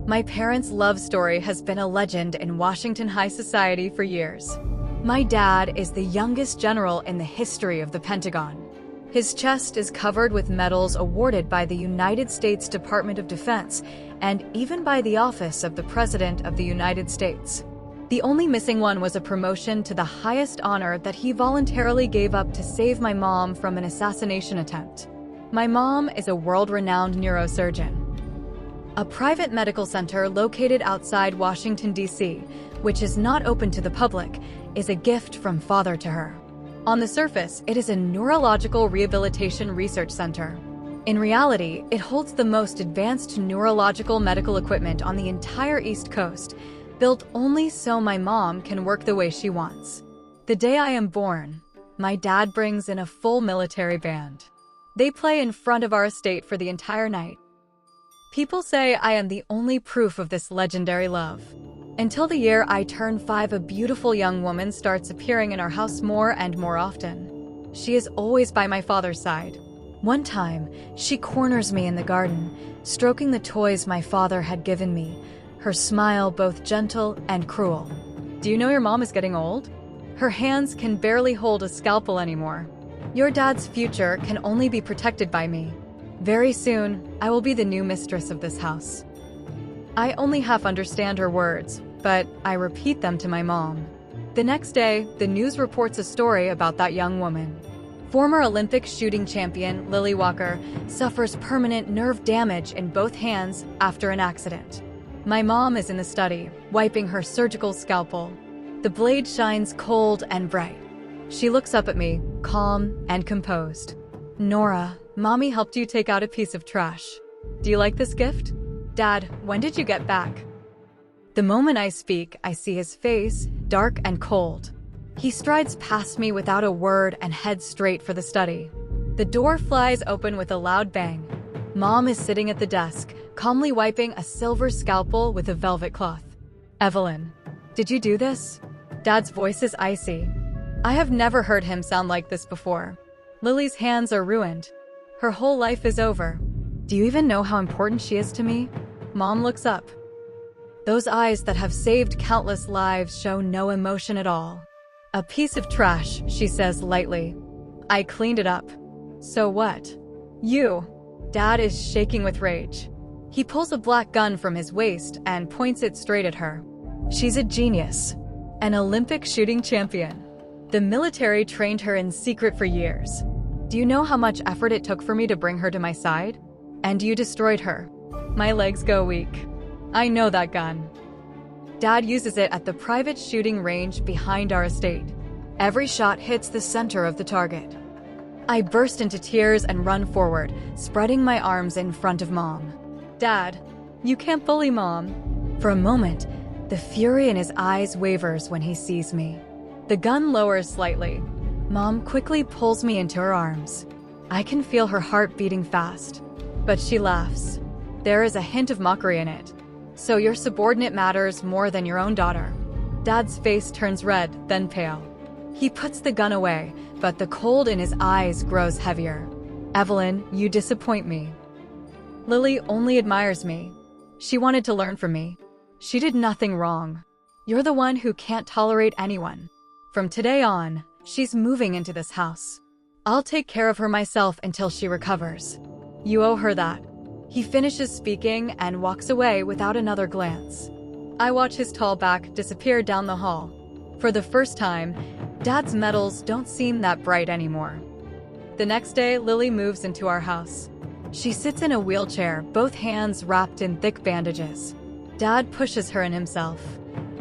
My parents' love story has been a legend in Washington high society for years. My dad is the youngest general in the history of the Pentagon. His chest is covered with medals awarded by the United States Department of Defense and even by the Office of the President of the United States. The only missing one was a promotion to the highest honor that he voluntarily gave up to save my mom from an assassination attempt. My mom is a world-renowned neurosurgeon. A private medical center located outside Washington, D.C., which is not open to the public, is a gift from Father to her. On the surface, it is a neurological rehabilitation research center. In reality, it holds the most advanced neurological medical equipment on the entire East Coast, built only so my mom can work the way she wants. The day I am born, my dad brings in a full military band. They play in front of our estate for the entire night. People say I am the only proof of this legendary love. Until the year I turn 5, a beautiful young woman starts appearing in our house more and more often. She is always by my father's side. One time, she corners me in the garden, stroking the toys my father had given me, her smile both gentle and cruel. Do you know your mom is getting old? Her hands can barely hold a scalpel anymore. Your dad's future can only be protected by me. Very soon, I will be the new mistress of this house. I only half understand her words, but I repeat them to my mom. The next day, the news reports a story about that young woman. Former Olympic shooting champion Lily Walker suffers permanent nerve damage in both hands after an accident. My mom is in the study, wiping her surgical scalpel. The blade shines cold and bright. She looks up at me, calm and composed. Nora, Mommy helped you take out a piece of trash. Do you like this gift? Dad, when did you get back? The moment I speak, I see his face, dark and cold. He strides past me without a word and heads straight for the study. The door flies open with a loud bang. Mom is sitting at the desk, calmly wiping a silver scalpel with a velvet cloth. Evelyn, did you do this? Dad's voice is icy. I have never heard him sound like this before. Lily's hands are ruined. Her whole life is over. Do you even know how important she is to me? Mom looks up. Those eyes that have saved countless lives show no emotion at all. A piece of trash, she says lightly. I cleaned it up. So what? You. Dad is shaking with rage. He pulls a black gun from his waist and points it straight at her. She's a genius. An Olympic shooting champion. The military trained her in secret for years. Do you know how much effort it took for me to bring her to my side? And you destroyed her. My legs go weak. I know that gun. Dad uses it at the private shooting range behind our estate. Every shot hits the center of the target. I burst into tears and run forward, spreading my arms in front of Mom. Dad, you can't bully Mom. For a moment, the fury in his eyes wavers when he sees me. The gun lowers slightly. Mom quickly pulls me into her arms. I can feel her heart beating fast. But she laughs. There is a hint of mockery in it. So your subordinate matters more than your own daughter. Dad's face turns red, then pale. He puts the gun away, but the cold in his eyes grows heavier. Evelyn, you disappoint me. Lily only admires me. She wanted to learn from me. She did nothing wrong. You're the one who can't tolerate anyone. From today on, she's moving into this house. I'll take care of her myself until she recovers. You owe her that. He finishes speaking and walks away without another glance. I watch his tall back disappear down the hall. For the first time, Dad's medals don't seem that bright anymore. The next day, Lily moves into our house. She sits in a wheelchair, both hands wrapped in thick bandages. Dad pushes her in himself.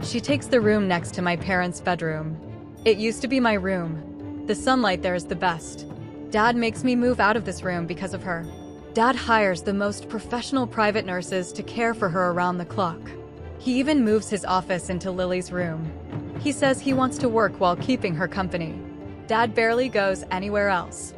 She takes the room next to my parents' bedroom. It used to be my room. The sunlight there is the best. Dad makes me move out of this room because of her. Dad hires the most professional private nurses to care for her around the clock. He even moves his office into Lily's room. He says he wants to work while keeping her company. Dad barely goes anywhere else.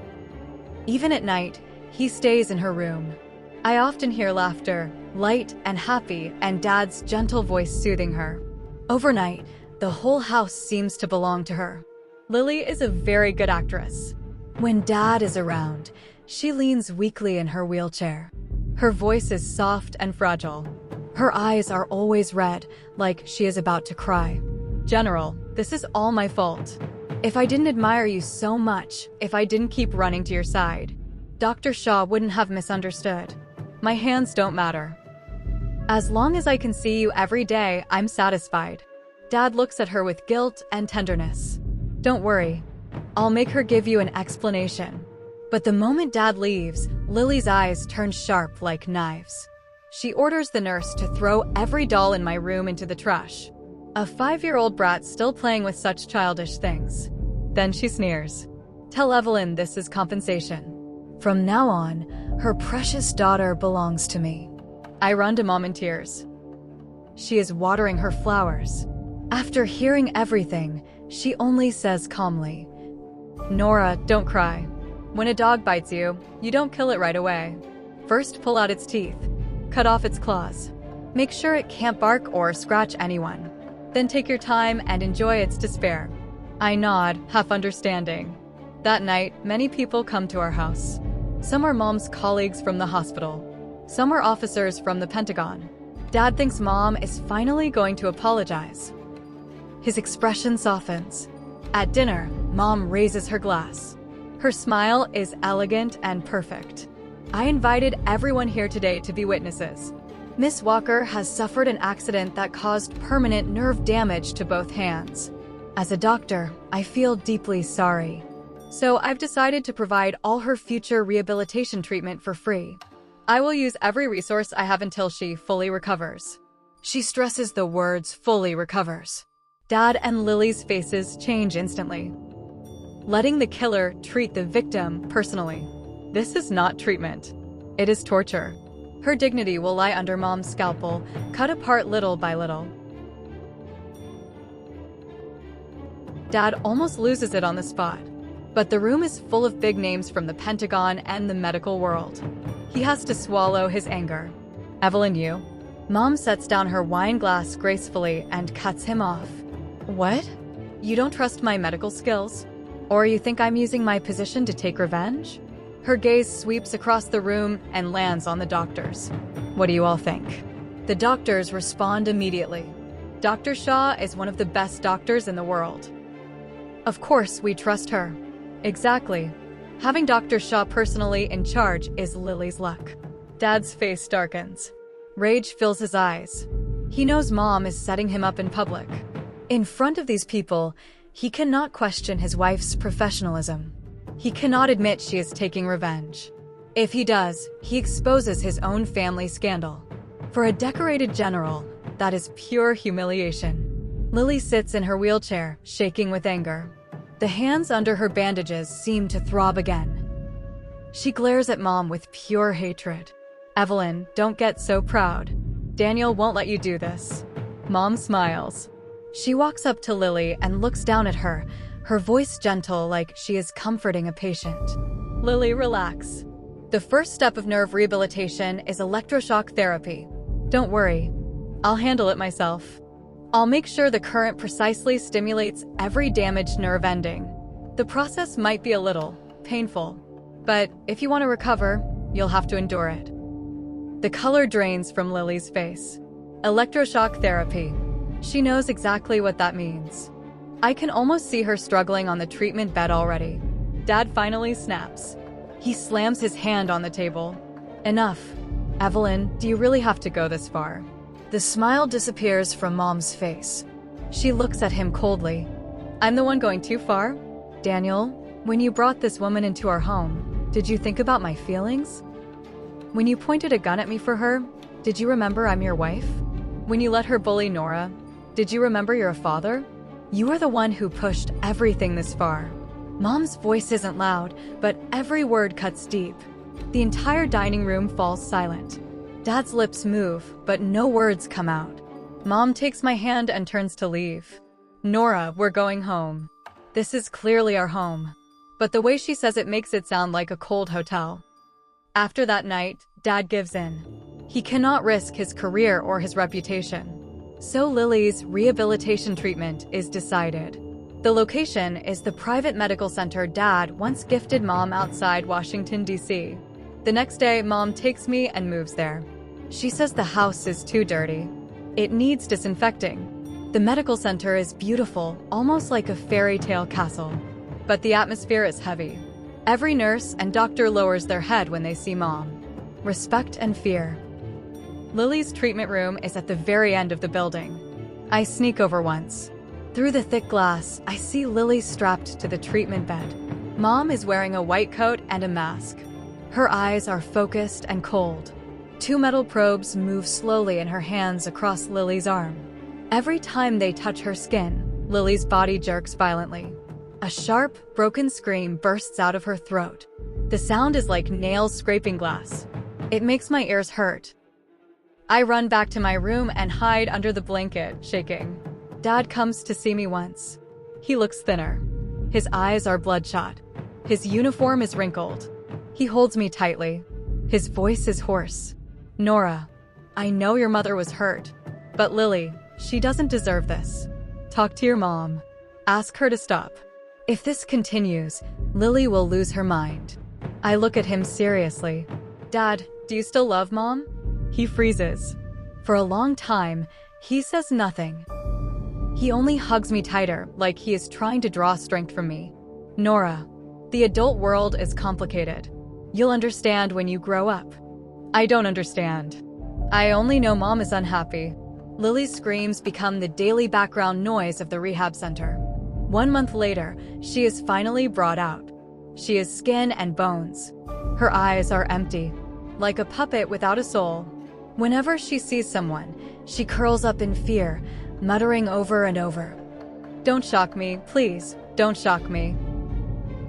Even at night, he stays in her room. I often hear laughter, light and happy, and Dad's gentle voice soothing her. Overnight, the whole house seems to belong to her. Lily is a very good actress. When Dad is around, she leans weakly in her wheelchair. Her voice is soft and fragile. Her eyes are always red, like she is about to cry. General, this is all my fault. If I didn't admire you so much, if I didn't keep running to your side, Dr. Shaw wouldn't have misunderstood. My hands don't matter. As long as I can see you every day, I'm satisfied. Dad looks at her with guilt and tenderness. Don't worry. I'll make her give you an explanation. But the moment Dad leaves, Lily's eyes turn sharp like knives. She orders the nurse to throw every doll in my room into the trash. A 5-year-old brat still playing with such childish things. Then she sneers. Tell Evelyn this is compensation. From now on, her precious daughter belongs to me. I run to Mom in tears. She is watering her flowers. After hearing everything, she only says calmly, Nora, don't cry. When a dog bites you, you don't kill it right away. First, pull out its teeth. Cut off its claws. Make sure it can't bark or scratch anyone. Then take your time and enjoy its despair. I nod, half understanding. That night, many people come to our house. Some are Mom's colleagues from the hospital. Some are officers from the Pentagon. Dad thinks Mom is finally going to apologize. His expression softens. At dinner, Mom raises her glass. Her smile is elegant and perfect. I invited everyone here today to be witnesses. Miss Walker has suffered an accident that caused permanent nerve damage to both hands. As a doctor, I feel deeply sorry. So I've decided to provide all her future rehabilitation treatment for free. I will use every resource I have until she fully recovers. She stresses the words fully recovers. Dad and Lily's faces change instantly. Letting the killer treat the victim personally. This is not treatment. It is torture. Her dignity will lie under Mom's scalpel, cut apart little by little. Dad almost loses it on the spot. But the room is full of big names from the Pentagon and the medical world. He has to swallow his anger. Evelyn, you. Mom sets down her wine glass gracefully and cuts him off. What? You don't trust my medical skills? Or you think I'm using my position to take revenge? Her gaze sweeps across the room and lands on the doctors. What do you all think? The doctors respond immediately. Dr. Shaw is one of the best doctors in the world. Of course, we trust her. Exactly. Having Dr. Shaw personally in charge is Lily's luck. Dad's face darkens. Rage fills his eyes. He knows Mom is setting him up in public. In front of these people, he cannot question his wife's professionalism. He cannot admit she is taking revenge. If he does, he exposes his own family scandal. For a decorated general, that is pure humiliation. Lily sits in her wheelchair, shaking with anger. The hands under her bandages seem to throb again. She glares at Mom with pure hatred. Evelyn, don't get so proud. Daniel won't let you do this. Mom smiles. She walks up to Lily and looks down at her, her voice gentle like she is comforting a patient. Lily, relax. The first step of nerve rehabilitation is electroshock therapy. Don't worry. I'll handle it myself. I'll make sure the current precisely stimulates every damaged nerve ending. The process might be a little painful, but if you want to recover, you'll have to endure it. The color drains from Lily's face. Electroshock therapy. She knows exactly what that means. I can almost see her struggling on the treatment bed already. Dad finally snaps. He slams his hand on the table. Enough. Evelyn, do you really have to go this far? The smile disappears from Mom's face. She looks at him coldly. I'm the one going too far? Daniel, when you brought this woman into our home, did you think about my feelings? When you pointed a gun at me for her, did you remember I'm your wife? When you let her bully Nora, did you remember you're a father? You are the one who pushed everything this far. Mom's voice isn't loud, but every word cuts deep. The entire dining room falls silent. Dad's lips move, but no words come out. Mom takes my hand and turns to leave. Nora, we're going home. This is clearly our home. But the way she says it makes it sound like a cold hotel. After that night, Dad gives in. He cannot risk his career or his reputation. So Lily's rehabilitation treatment is decided. The location is the private medical center Dad once gifted Mom outside Washington, D.C. The next day, Mom takes me and moves there. She says the house is too dirty. It needs disinfecting. The medical center is beautiful, almost like a fairy tale castle. But the atmosphere is heavy. Every nurse and doctor lowers their head when they see Mom. Respect and fear. Lily's treatment room is at the very end of the building. I sneak over once. Through the thick glass, I see Lily strapped to the treatment bed. Mom is wearing a white coat and a mask. Her eyes are focused and cold. 2 metal probes move slowly in her hands across Lily's arm. Every time they touch her skin, Lily's body jerks violently. A sharp, broken scream bursts out of her throat. The sound is like nails scraping glass. It makes my ears hurt. I run back to my room and hide under the blanket, shaking. Dad comes to see me once. He looks thinner. His eyes are bloodshot. His uniform is wrinkled. He holds me tightly. His voice is hoarse. Nora, I know your mother was hurt, but Lily, she doesn't deserve this. Talk to your mom. Ask her to stop. If this continues, Lily will lose her mind. I look at him seriously. Dad, do you still love Mom? He freezes. For a long time, he says nothing. He only hugs me tighter, like he is trying to draw strength from me. Nora, the adult world is complicated. You'll understand when you grow up. I don't understand. I only know Mom is unhappy. Lily's screams become the daily background noise of the rehab center. 1 month later, she is finally brought out. She is skin and bones. Her eyes are empty, like a puppet without a soul. Whenever she sees someone, she curls up in fear, muttering over and over, "Don't shock me, please, don't shock me."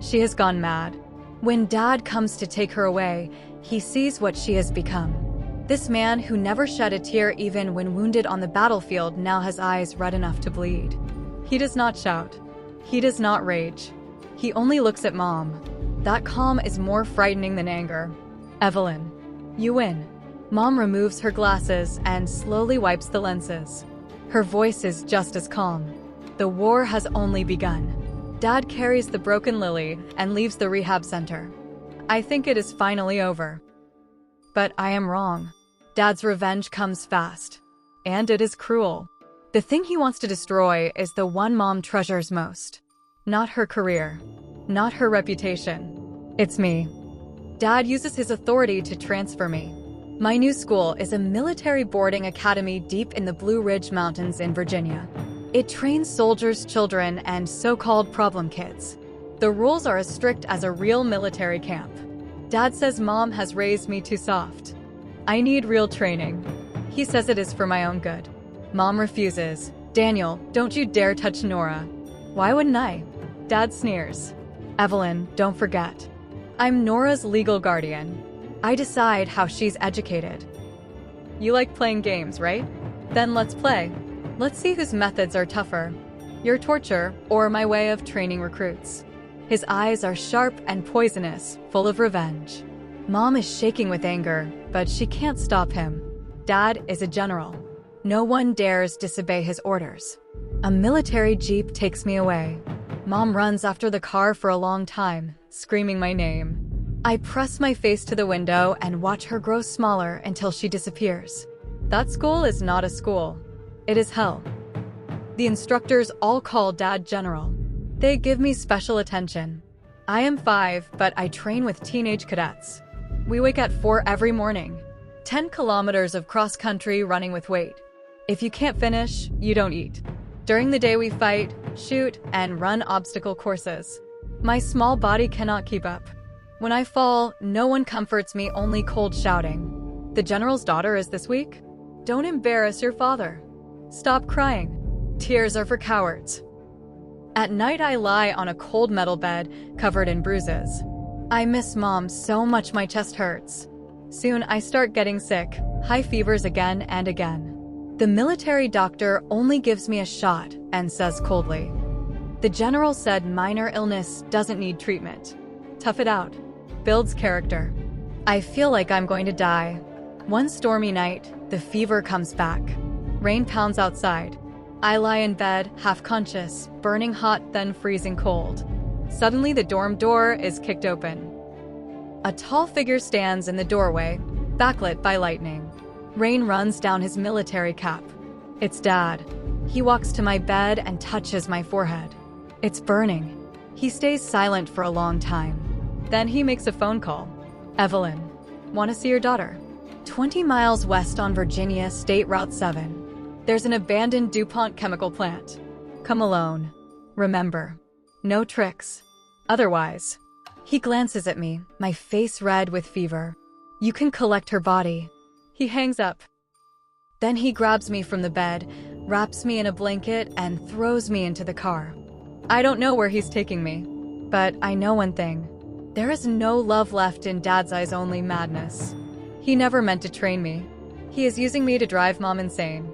She has gone mad. When Dad comes to take her away, he sees what she has become. This man who never shed a tear even when wounded on the battlefield now has eyes red enough to bleed. He does not shout. He does not rage. He only looks at Mom. That calm is more frightening than anger. Evelyn, you win. Mom removes her glasses and slowly wipes the lenses. Her voice is just as calm. The war has only begun. Dad carries the broken Lily and leaves the rehab center. I think it is finally over. But I am wrong. Dad's revenge comes fast. And it is cruel. The thing he wants to destroy is the one Mom treasures most. Not her career. Not her reputation. It's me. Dad uses his authority to transfer me. My new school is a military boarding academy deep in the Blue Ridge Mountains in Virginia. It trains soldiers' children and so-called problem kids. The rules are as strict as a real military camp. Dad says Mom has raised me too soft. I need real training. He says it is for my own good. Mom refuses. Daniel, don't you dare touch Nora. Why wouldn't I? Dad sneers. Evelyn, don't forget. I'm Nora's legal guardian. I decide how she's educated. You like playing games, right? Then let's play. Let's see whose methods are tougher. Your torture or my way of training recruits. His eyes are sharp and poisonous, full of revenge. Mom is shaking with anger, but she can't stop him. Dad is a general. No one dares disobey his orders. A military jeep takes me away. Mom runs after the car for a long time, screaming my name. I press my face to the window and watch her grow smaller until she disappears. That school is not a school. It is hell. The instructors all call Dad General. They give me special attention. I am 5, but I train with teenage cadets. We wake at 4 every morning. 10 kilometers of cross-country running with weight. If you can't finish, you don't eat. During the day we fight, shoot, and run obstacle courses. My small body cannot keep up. When I fall, no one comforts me, only cold shouting. The general's daughter is this week? Don't embarrass your father. Stop crying. Tears are for cowards. At night I lie on a cold metal bed, covered in bruises. I miss Mom so much my chest hurts. Soon I start getting sick, high fevers again and again. The military doctor only gives me a shot and says coldly, "The general said minor illness doesn't need treatment. Tough it out. Builds character." I feel like I'm going to die. One stormy night, the fever comes back. Rain pounds outside. I lie in bed, half conscious, burning hot then freezing cold. Suddenly the dorm door is kicked open. A tall figure stands in the doorway, backlit by lightning. Rain runs down his military cap. It's Dad. He walks to my bed and touches my forehead. It's burning. He stays silent for a long time. Then he makes a phone call. Evelyn, want to see your daughter? 20 miles west on Virginia State Route 7. There's an abandoned DuPont chemical plant. Come alone. Remember, no tricks. Otherwise. He glances at me, my face red with fever. You can collect her body. He hangs up. Then he grabs me from the bed, wraps me in a blanket, and throws me into the car. I don't know where he's taking me, but I know one thing. There is no love left in Dad's eyes, only madness. He never meant to train me. He is using me to drive Mom insane.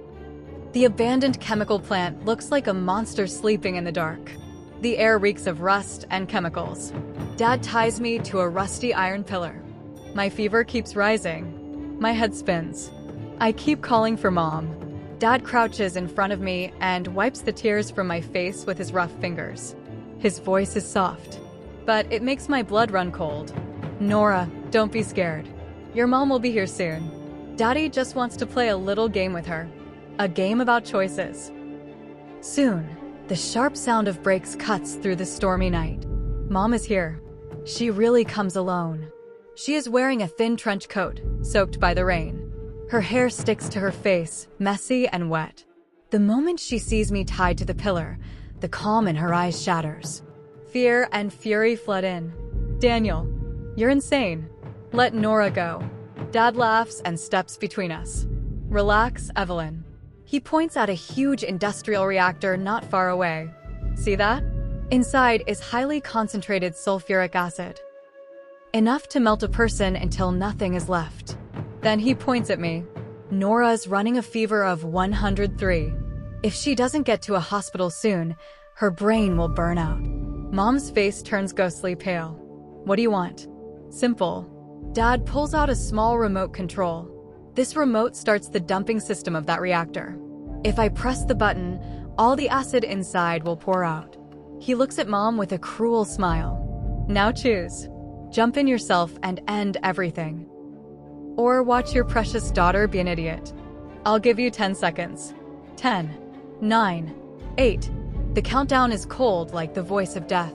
The abandoned chemical plant looks like a monster sleeping in the dark. The air reeks of rust and chemicals. Dad ties me to a rusty iron pillar. My fever keeps rising. My head spins. I keep calling for Mom. Dad crouches in front of me and wipes the tears from my face with his rough fingers. His voice is soft, but it makes my blood run cold. Nora, don't be scared. Your mom will be here soon. Daddy just wants to play a little game with her. A game about choices. Soon, the sharp sound of brakes cuts through the stormy night. Mom is here. She really comes alone. She is wearing a thin trench coat, soaked by the rain. Her hair sticks to her face, messy and wet. The moment she sees me tied to the pillar, the calm in her eyes shatters. Fear and fury flood in. Daniel, you're insane. Let Nora go. Dad laughs and steps between us. Relax, Evelyn. He points at a huge industrial reactor not far away. See that? Inside is highly concentrated sulfuric acid. Enough to melt a person until nothing is left. Then he points at me. Nora's running a fever of 103. If she doesn't get to a hospital soon, her brain will burn out. Mom's face turns ghostly pale. What do you want? Simple. Dad pulls out a small remote control. This remote starts the dumping system of that reactor. If I press the button, all the acid inside will pour out. He looks at Mom with a cruel smile. Now choose. Jump in yourself and end everything. Or watch your precious daughter be an idiot. I'll give you 10 seconds. 10, 9, 8. The countdown is cold like the voice of death.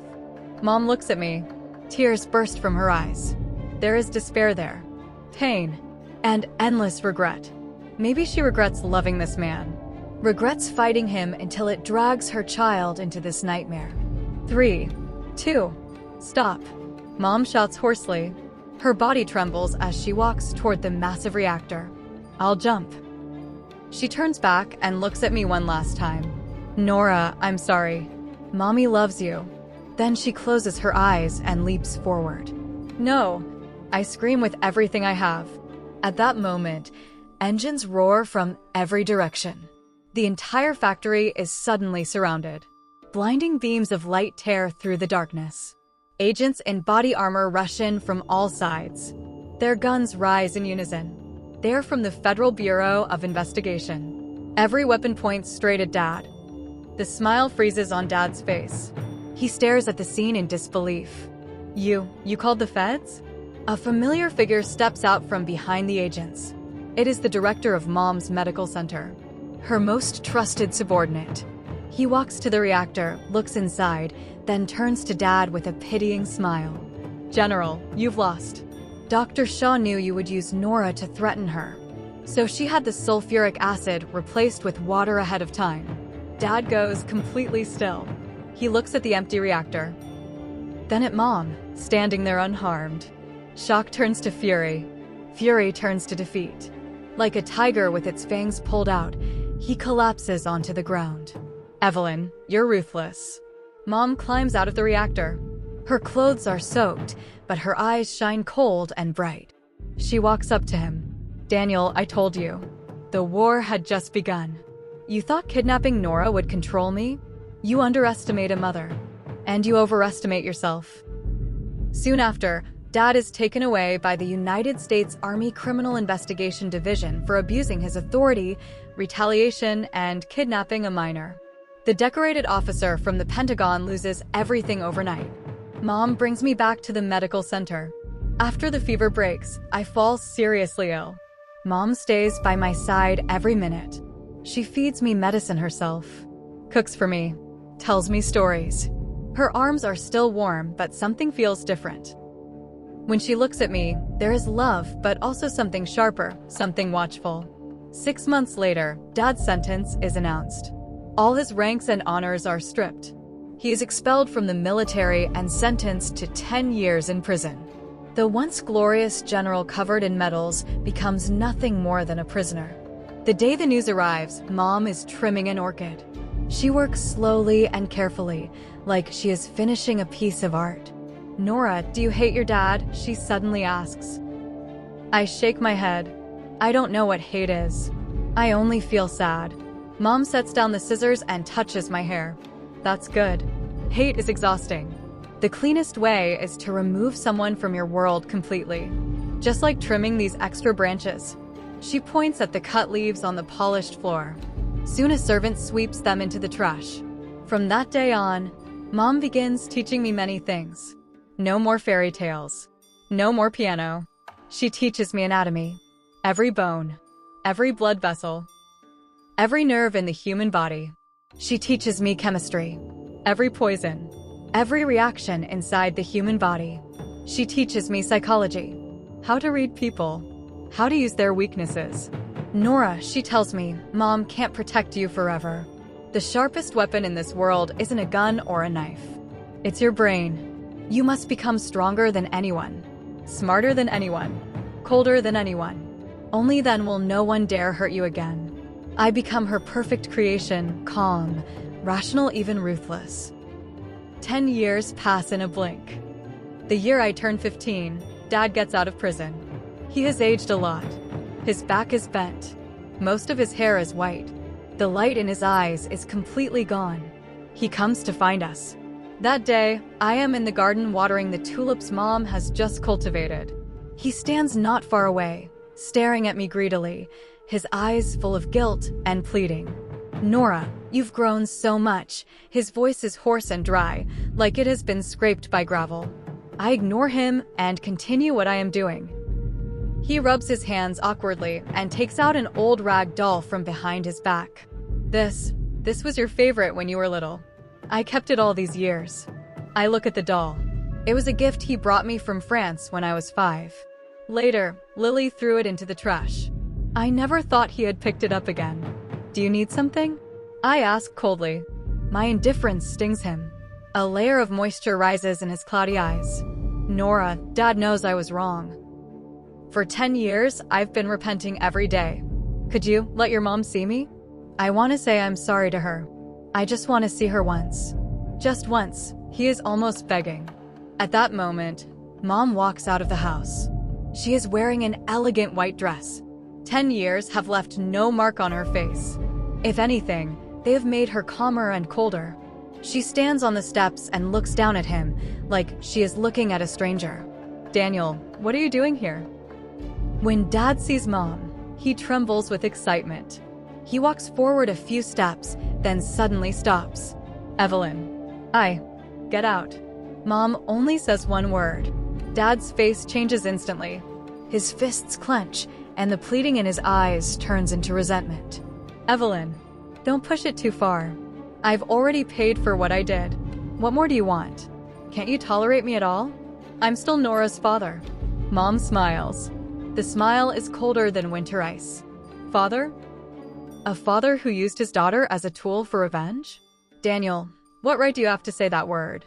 Mom looks at me. Tears burst from her eyes. There is despair there. Pain. And endless regret. Maybe she regrets loving this man. Regrets fighting him until it drags her child into this nightmare. 3, 2, stop. Mom shouts hoarsely. Her body trembles as she walks toward the massive reactor. I'll jump. She turns back and looks at me one last time. Nora, I'm sorry. Mommy loves you. Then she closes her eyes and leaps forward. No, I scream with everything I have. At that moment, engines roar from every direction. The entire factory is suddenly surrounded. Blinding beams of light tear through the darkness. Agents in body armor rush in from all sides. Their guns rise in unison. They are from the Federal Bureau of Investigation. Every weapon points straight at Dad. The smile freezes on Dad's face. He stares at the scene in disbelief. You called the feds? A familiar figure steps out from behind the agents. It is the director of Mom's medical center. Her most trusted subordinate. He walks to the reactor, looks inside, then turns to Dad with a pitying smile. General, you've lost. Dr. Shaw knew you would use Nora to threaten her. So she had the sulfuric acid replaced with water ahead of time. Dad goes completely still. He looks at the empty reactor. Then at Mom, standing there unharmed. Shock turns to fury. Fury turns to defeat. Like a tiger with its fangs pulled out, he collapses onto the ground. Evelyn, you're ruthless. Mom climbs out of the reactor. Her clothes are soaked, but her eyes shine cold and bright. She walks up to him. Daniel, I told you. The war had just begun. You thought kidnapping Nora would control me? You underestimate a mother. And you overestimate yourself. Soon after, Dad is taken away by the United States Army Criminal Investigation Division for abusing his authority, retaliation, and kidnapping a minor. The decorated officer from the Pentagon loses everything overnight. Mom brings me back to the medical center. After the fever breaks, I fall seriously ill. Mom stays by my side every minute. She feeds me medicine herself, cooks for me, tells me stories. Her arms are still warm, but something feels different. When she looks at me, there is love, but also something sharper, something watchful. 6 months later, Dad's sentence is announced. All his ranks and honors are stripped. He is expelled from the military and sentenced to 10 years in prison. The once glorious general covered in medals becomes nothing more than a prisoner. The day the news arrives, Mom is trimming an orchid. She works slowly and carefully, like she is finishing a piece of art. "Nora, do you hate your dad?" she suddenly asks. I shake my head. I don't know what hate is. I only feel sad. Mom sets down the scissors and touches my hair. That's good. Hate is exhausting. The cleanest way is to remove someone from your world completely. Just like trimming these extra branches. She points at the cut leaves on the polished floor. Soon a servant sweeps them into the trash. From that day on, Mom begins teaching me many things. No more fairy tales. No more piano. She teaches me anatomy. Every bone. Every blood vessel. Every nerve in the human body. She teaches me chemistry. Every poison. Every reaction inside the human body. She teaches me psychology. How to read people. How to use their weaknesses. Nora, she tells me, Mom can't protect you forever. The sharpest weapon in this world isn't a gun or a knife. It's your brain. You must become stronger than anyone. Smarter than anyone. Colder than anyone. Only then will no one dare hurt you again. I become her perfect creation, calm, rational, even ruthless. 10 years pass in a blink. The year I turn 15, Dad gets out of prison. He has aged a lot. His back is bent. Most of his hair is white. The light in his eyes is completely gone. He comes to find us. That day, I am in the garden watering the tulips Mom has just cultivated. He stands not far away, staring at me greedily, his eyes full of guilt and pleading. "Nora, you've grown so much." His voice is hoarse and dry, like it has been scraped by gravel. I ignore him and continue what I am doing. He rubs his hands awkwardly and takes out an old rag doll from behind his back. This was your favorite when you were little. I kept it all these years." I look at the doll. It was a gift he brought me from France when I was 5. Later, Lily threw it into the trash. I never thought he had picked it up again. "Do you need something?" I ask coldly. My indifference stings him. A layer of moisture rises in his cloudy eyes. "Nora, Dad knows I was wrong. For 10 years, I've been repenting every day. Could you let your mom see me? I want to say I'm sorry to her. I just want to see her once. Just once," he is almost begging. At that moment, Mom walks out of the house. She is wearing an elegant white dress. 10 years have left no mark on her face. If anything, they have made her calmer and colder. She stands on the steps and looks down at him, like she is looking at a stranger. "Daniel, what are you doing here?" When Dad sees Mom, he trembles with excitement. He walks forward a few steps, then suddenly stops. "Evelyn." Get out." Mom only says one word. Dad's face changes instantly. His fists clench, and the pleading in his eyes turns into resentment. "Evelyn, don't push it too far. I've already paid for what I did. What more do you want? Can't you tolerate me at all? I'm still Nora's father." Mom smiles. The smile is colder than winter ice. "Father? A father who used his daughter as a tool for revenge? Daniel, what right do you have to say that word?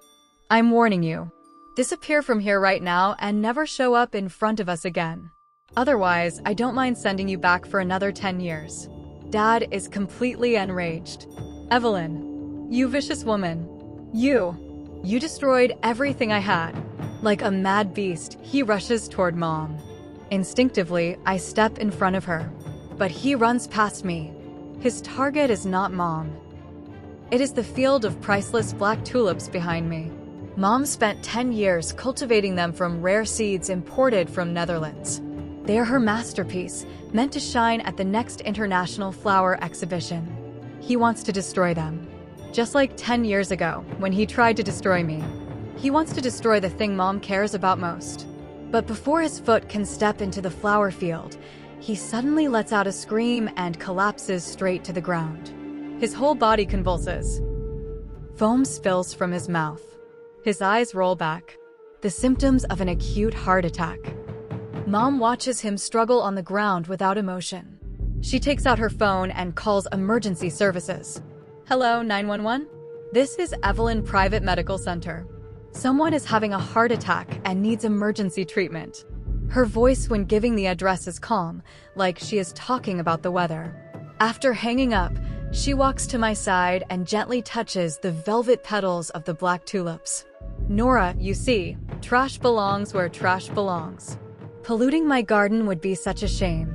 I'm warning you. Disappear from here right now and never show up in front of us again. Otherwise, I don't mind sending you back for another 10 years. Dad is completely enraged. "Evelyn, you vicious woman. You destroyed everything I had." Like a mad beast, he rushes toward Mom. Instinctively, I step in front of her. But he runs past me. His target is not Mom. It is the field of priceless black tulips behind me. Mom spent 10 years cultivating them from rare seeds imported from Netherlands. They are her masterpiece, meant to shine at the next International Flower Exhibition. He wants to destroy them. Just like 10 years ago, when he tried to destroy me. He wants to destroy the thing Mom cares about most. But before his foot can step into the flower field, He suddenly lets out a scream and collapses straight to the ground. His whole body convulses. Foam spills from his mouth. His eyes roll back. The symptoms of an acute heart attack. Mom watches him struggle on the ground without emotion. She takes out her phone and calls emergency services. Hello, 911? This is Evelyn Private Medical Center. Someone is having a heart attack and needs emergency treatment. Her voice when giving the address is calm, like she is talking about the weather. After hanging up, she walks to my side and gently touches the velvet petals of the black tulips. Nora, you see, trash belongs where trash belongs. Polluting my garden would be such a shame.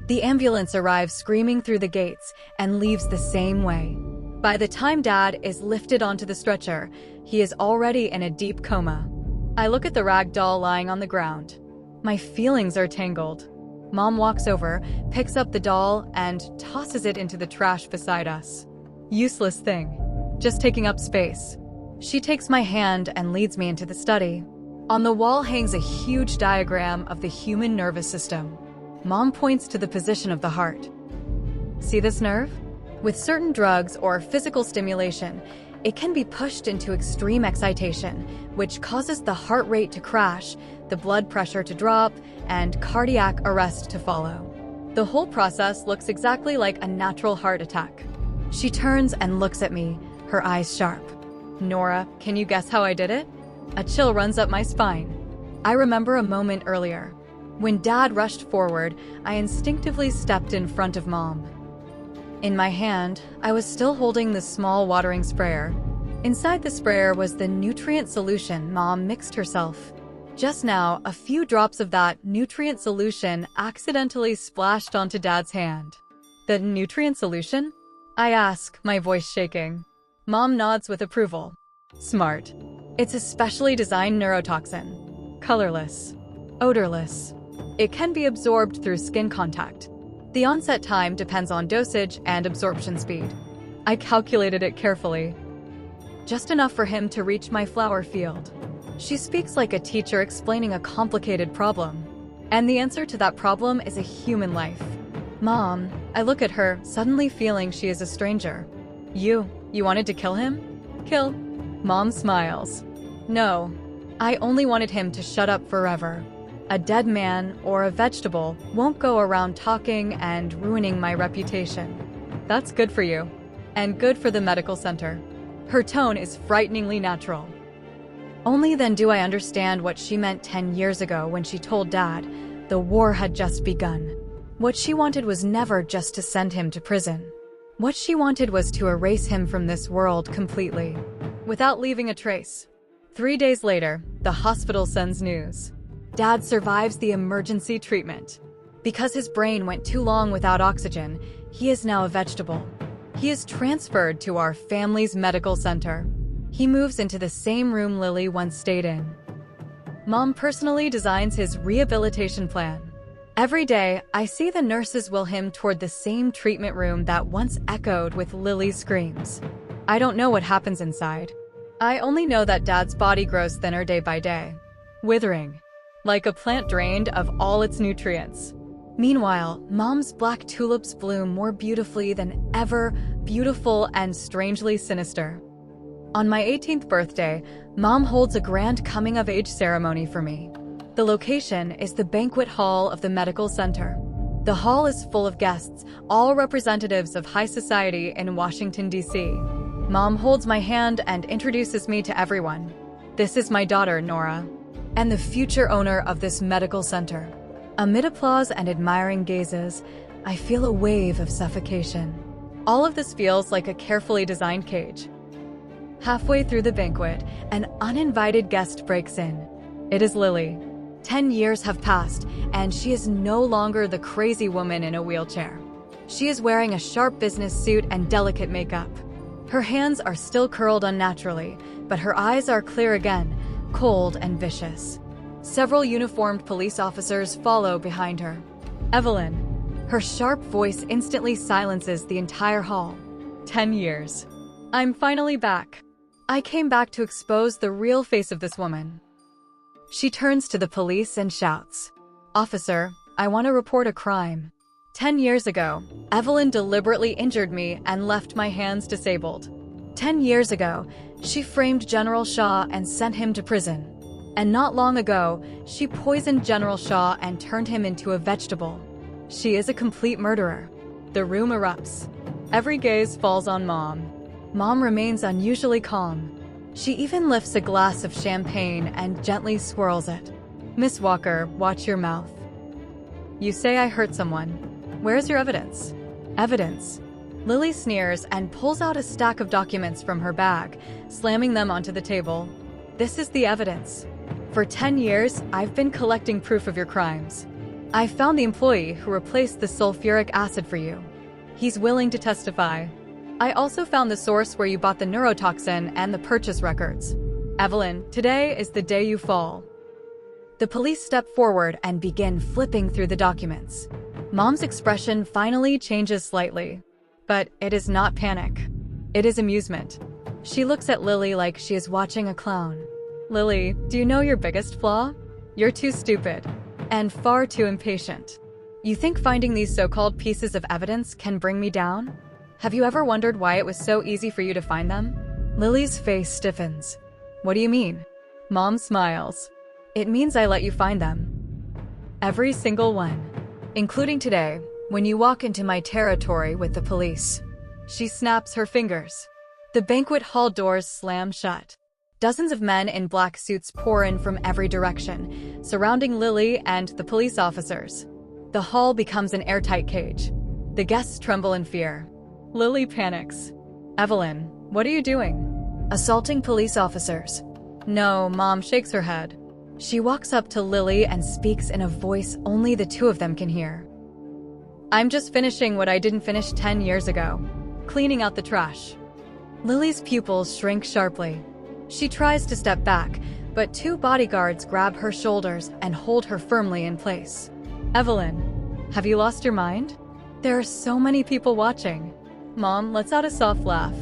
The ambulance arrives screaming through the gates and leaves the same way. By the time Dad is lifted onto the stretcher, he is already in a deep coma. I look at the rag doll lying on the ground. My feelings are tangled. Mom walks over, picks up the doll, and tosses it into the trash beside us. Useless thing. Just taking up space. She takes my hand and leads me into the study. On the wall hangs a huge diagram of the human nervous system. Mom points to the position of the heart. See this nerve? With certain drugs or physical stimulation, it can be pushed into extreme excitation, which causes the heart rate to crash, the blood pressure to drop, and cardiac arrest to follow. The whole process looks exactly like a natural heart attack. She turns and looks at me, her eyes sharp. Nora, can you guess how I did it? A chill runs up my spine. I remember a moment earlier. When Dad rushed forward, I instinctively stepped in front of Mom. In my hand, I was still holding the small watering sprayer. Inside the sprayer was the nutrient solution Mom mixed herself. Just now, a few drops of that nutrient solution accidentally splashed onto Dad's hand. The nutrient solution? I ask, my voice shaking. Mom nods with approval. Smart. It's a specially designed neurotoxin. Colorless. Odorless. It can be absorbed through skin contact. The onset time depends on dosage and absorption speed. I calculated it carefully. Just enough for him to reach my flower field. She speaks like a teacher explaining a complicated problem. And the answer to that problem is a human life. Mom, I look at her, suddenly feeling she is a stranger. You wanted to kill him? Kill? Mom smiles. No, I only wanted him to shut up forever. A dead man or a vegetable won't go around talking and ruining my reputation. That's good for you. And good for the medical center. Her tone is frighteningly natural. Only then do I understand what she meant 10 years ago when she told Dad the war had just begun. What she wanted was never just to send him to prison. What she wanted was to erase him from this world completely, without leaving a trace. 3 days later, the hospital sends news. Dad survives the emergency treatment. Because his brain went too long without oxygen, he is now a vegetable. He is transferred to our family's medical center. He moves into the same room Lily once stayed in. Mom personally designs his rehabilitation plan. Every day, I see the nurses wheel him toward the same treatment room that once echoed with Lily's screams. I don't know what happens inside. I only know that Dad's body grows thinner day by day, withering, like a plant drained of all its nutrients. Meanwhile, Mom's black tulips bloom more beautifully than ever, beautiful and strangely sinister. On my 18th birthday, Mom holds a grand coming-of-age ceremony for me. The location is the banquet hall of the medical center. The hall is full of guests, all representatives of high society in Washington, D.C. Mom holds my hand and introduces me to everyone. This is my daughter, Nora, and the future owner of this medical center. Amid applause and admiring gazes, I feel a wave of suffocation. All of this feels like a carefully designed cage. Halfway through the banquet, an uninvited guest breaks in. It is Lily. 10 years have passed, and she is no longer the crazy woman in a wheelchair. She is wearing a sharp business suit and delicate makeup. Her hands are still curled unnaturally, but her eyes are clear again, cold and vicious. Several uniformed police officers follow behind her. Evelyn. Her sharp voice instantly silences the entire hall. 10 years. I'm finally back. I came back to expose the real face of this woman. She turns to the police and shouts, "Officer, I want to report a crime. 10 years ago, Evelyn deliberately injured me and left my hands disabled. 10 years ago, she framed General Shaw and sent him to prison. And not long ago, she poisoned General Shaw and turned him into a vegetable. She is a complete murderer. The room erupts. Every gaze falls on Mom. Mom remains unusually calm. She even lifts a glass of champagne and gently swirls it. Miss Walker, watch your mouth. You say I hurt someone. Where's your evidence? Evidence. Lily sneers and pulls out a stack of documents from her bag, slamming them onto the table. This is the evidence. For 10 years, I've been collecting proof of your crimes. I found the employee who replaced the sulfuric acid for you. He's willing to testify. I also found the source where you bought the neurotoxin and the purchase records. Evelyn, today is the day you fall. The police step forward and begin flipping through the documents. Mom's expression finally changes slightly. But it is not panic. It is amusement. She looks at Lily like she is watching a clown. Lily, do you know your biggest flaw? You're too stupid. And far too impatient. You think finding these so-called pieces of evidence can bring me down? Have you ever wondered why it was so easy for you to find them? Lily's face stiffens. What do you mean? Mom smiles. It means I let you find them. Every single one. Including today, when you walk into my territory with the police. She snaps her fingers. The banquet hall doors slam shut. Dozens of men in black suits pour in from every direction, surrounding Lily and the police officers. The hall becomes an airtight cage. The guests tremble in fear. Lily panics. Evelyn, what are you doing? Assaulting police officers. No, Mom shakes her head. She walks up to Lily and speaks in a voice only the two of them can hear. I'm just finishing what I didn't finish 10 years ago. Cleaning out the trash. Lily's pupils shrink sharply. She tries to step back, but two bodyguards grab her shoulders and hold her firmly in place. Evelyn, have you lost your mind? There are so many people watching. Mom lets out a soft laugh.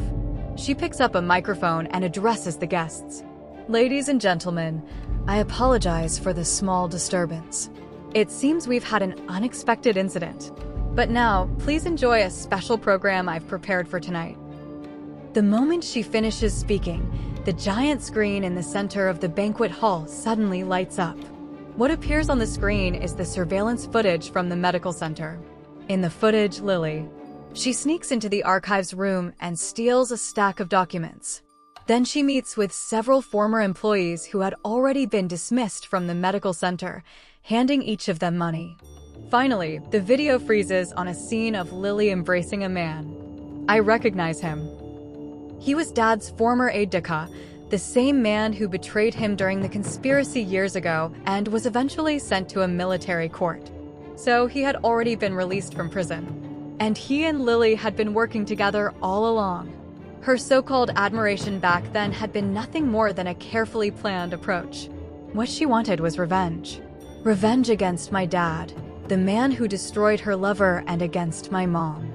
She picks up a microphone and addresses the guests. Ladies and gentlemen, I apologize for the small disturbance. It seems we've had an unexpected incident. But now, please enjoy a special program I've prepared for tonight. The moment she finishes speaking, the giant screen in the center of the banquet hall suddenly lights up. What appears on the screen is the surveillance footage from the medical center. In the footage, Lily. She sneaks into the archives room and steals a stack of documents. Then she meets with several former employees who had already been dismissed from the medical center, handing each of them money. Finally, the video freezes on a scene of Lily embracing a man. I recognize him. He was Dad's former aide-de-camp, the same man who betrayed him during the conspiracy years ago and was eventually sent to a military court. So he had already been released from prison. And he and Lily had been working together all along. Her so-called admiration back then had been nothing more than a carefully planned approach. What she wanted was revenge. Revenge against my dad, the man who destroyed her lover, and against my mom.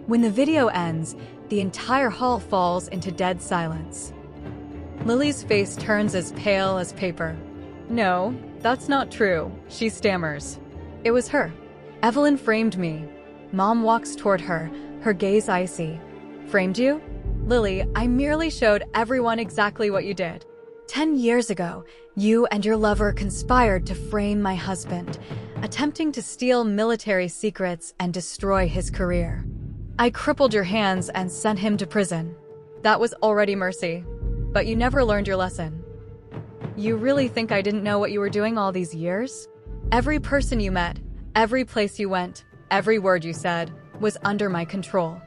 When the video ends, the entire hall falls into dead silence. Lily's face turns as pale as paper. No, that's not true, she stammers. It was her. Evelyn framed me. Mom walks toward her, her gaze icy. Framed you? Lily, I merely showed everyone exactly what you did. 10 years ago, you and your lover conspired to frame my husband, attempting to steal military secrets and destroy his career. I crippled your hands and sent him to prison. That was already mercy. But you never learned your lesson. You really think I didn't know what you were doing all these years? Every person you met, every place you went, every word you said, was under my control.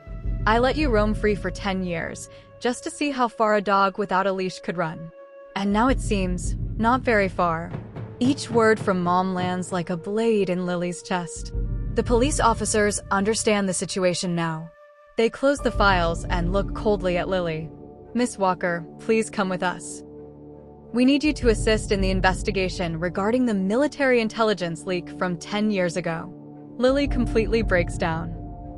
I let you roam free for 10 years, just to see how far a dog without a leash could run. And now it seems, not very far. Each word from Mom lands like a blade in Lily's chest. The police officers understand the situation now. They close the files and look coldly at Lily. Miss Walker, please come with us. We need you to assist in the investigation regarding the military intelligence leak from 10 years ago. Lily completely breaks down.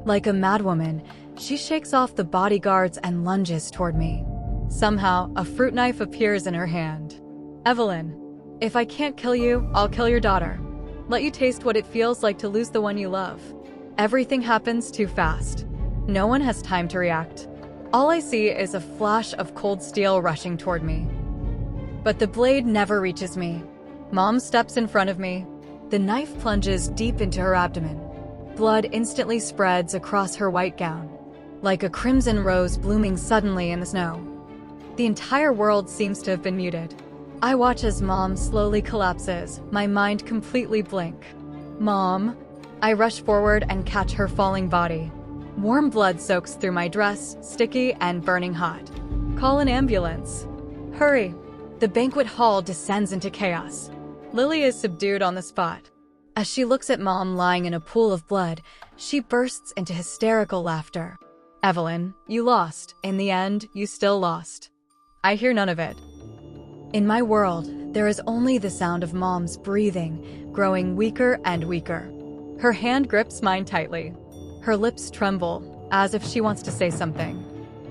Like a madwoman, she shakes off the bodyguards and lunges toward me. Somehow, a fruit knife appears in her hand. Evelyn, if I can't kill you, I'll kill your daughter. let you taste what it feels like to lose the one you love. Everything happens too fast. No one has time to react. All I see is a flash of cold steel rushing toward me. But the blade never reaches me. Mom steps in front of me. The knife plunges deep into her abdomen. Blood instantly spreads across her white gown, like a crimson rose blooming suddenly in the snow. The entire world seems to have been muted. I watch as Mom slowly collapses, my mind completely blank. Mom! I rush forward and catch her falling body. Warm blood soaks through my dress, sticky and burning hot. Call an ambulance. Hurry! The banquet hall descends into chaos. Lily is subdued on the spot. As she looks at Mom lying in a pool of blood, she bursts into hysterical laughter. Evelyn, you lost. In the end, you still lost. I hear none of it. In my world, there is only the sound of Mom's breathing, growing weaker and weaker. Her hand grips mine tightly. Her lips tremble, as if she wants to say something.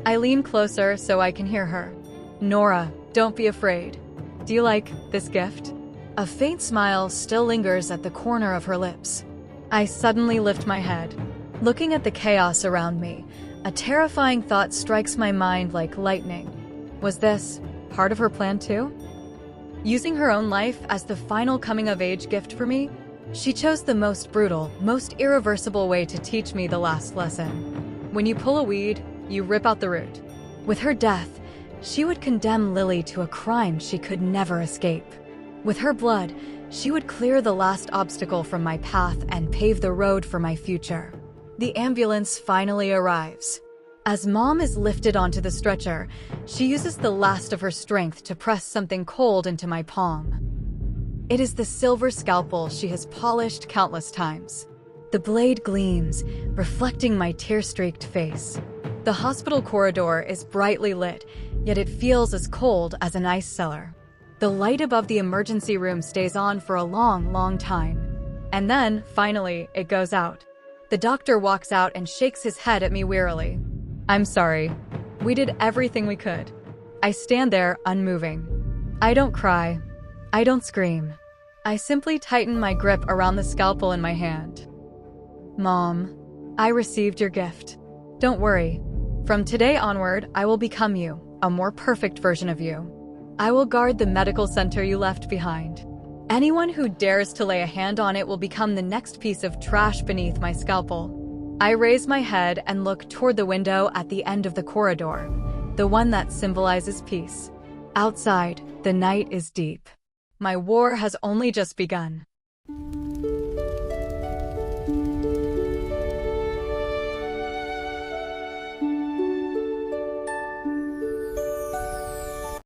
I lean closer so I can hear her. Nora, don't be afraid. Do you like this gift? A faint smile still lingers at the corner of her lips. I suddenly lift my head. Looking at the chaos around me, a terrifying thought strikes my mind like lightning. Was this part of her plan too? Using her own life as the final coming-of-age gift for me, she chose the most brutal, most irreversible way to teach me the last lesson. When you pull a weed, you rip out the root. With her death, she would condemn Lily to a crime she could never escape. With her blood, she would clear the last obstacle from my path and pave the road for my future. The ambulance finally arrives. As Mom is lifted onto the stretcher, she uses the last of her strength to press something cold into my palm. It is the silver scalpel she has polished countless times. The blade gleams, reflecting my tear-streaked face. The hospital corridor is brightly lit, yet it feels as cold as an ice cellar. The light above the emergency room stays on for a long, long time. And then, finally, it goes out. The doctor walks out and shakes his head at me wearily. I'm sorry. We did everything we could. I stand there, unmoving. I don't cry. I don't scream. I simply tighten my grip around the scalpel in my hand. Mom, I received your gift. Don't worry. From today onward, I will become you, a more perfect version of you. I will guard the medical center you left behind. Anyone who dares to lay a hand on it will become the next piece of trash beneath my scalpel. I raise my head and look toward the window at the end of the corridor, the one that symbolizes peace. Outside, the night is deep. My war has only just begun.